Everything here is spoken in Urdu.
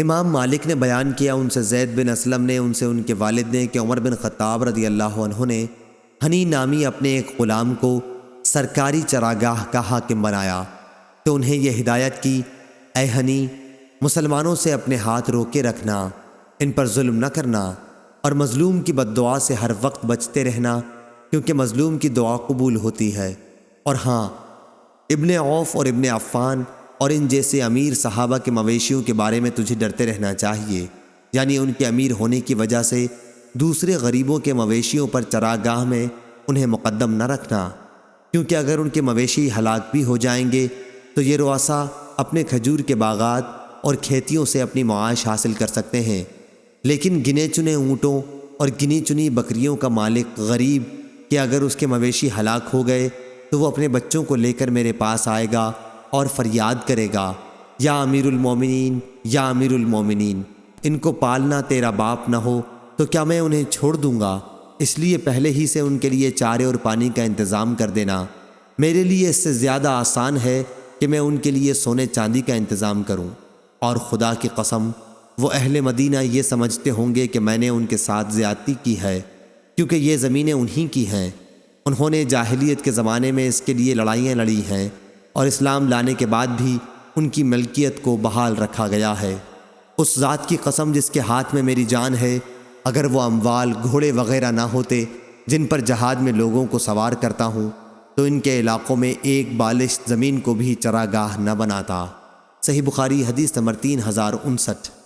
امام مالک نے بیان کیا ان سے زید بن اسلم نے ان سے ان کے والد نے کہ عمر بن خطاب رضی اللہ عنہ نے ہنی نامی اپنے ایک غلام کو سرکاری چراگاہ کا حاکم بنایا تو انہیں یہ ہدایت کی، اے ہنی، مسلمانوں سے اپنے ہاتھ روکے رکھنا، ان پر ظلم نہ کرنا اور مظلوم کی بد دعا سے ہر وقت بچتے رہنا، کیونکہ مظلوم کی دعا قبول ہوتی ہے۔ اور ہاں، ابن عوف اور ابن عفان اور ان جیسے امیر صحابہ کے مویشیوں کے بارے میں تجھے ڈرتے رہنا چاہیے، یعنی ان کے امیر ہونے کی وجہ سے دوسرے غریبوں کے مویشیوں پر چراگاہ میں انہیں مقدم نہ رکھنا، کیونکہ اگر ان کے مویشی ہلاک بھی ہو جائیں گے تو یہ رؤسا اپنے کھجور کے باغات اور کھیتیوں سے اپنی معاش حاصل کر سکتے ہیں، لیکن گنے چنے اونٹوں اور گنی چنی بکریوں کا مالک غریب کہ اگر اس کے مویشی ہلاک ہو گئے تو وہ اپنے بچوں کو لے کر میرے پاس آئے گا اور فریاد کرے گا، یا امیر المومنین، یا امیر المومنین، ان کو پالنا تیرا باپ نہ ہو تو کیا میں انہیں چھوڑ دوں گا؟ اس لیے پہلے ہی سے ان کے لیے چارے اور پانی کا انتظام کر دینا۔ میرے لیے اس سے زیادہ آسان ہے کہ میں ان کے لیے سونے چاندی کا انتظام کروں، اور خدا کی قسم وہ اہل مدینہ یہ سمجھتے ہوں گے کہ میں نے ان کے ساتھ زیادتی کی ہے، کیونکہ یہ زمینیں انہی کی ہیں۔ انہوں نے جاہلیت کے زمانے میں اس کے لیے لڑائیاں لڑی ہیں، اور اسلام لانے کے بعد بھی ان کی ملکیت کو بحال رکھا گیا ہے۔ اس ذات کی قسم جس کے ہاتھ میں میری جان ہے، اگر وہ اموال، گھوڑے وغیرہ نہ ہوتے جن پر جہاد میں لوگوں کو سوار کرتا ہوں تو ان کے علاقوں میں ایک بالشت زمین کو بھی چراگاہ نہ بناتا۔ صحیح بخاری حدیث نمبر 3059۔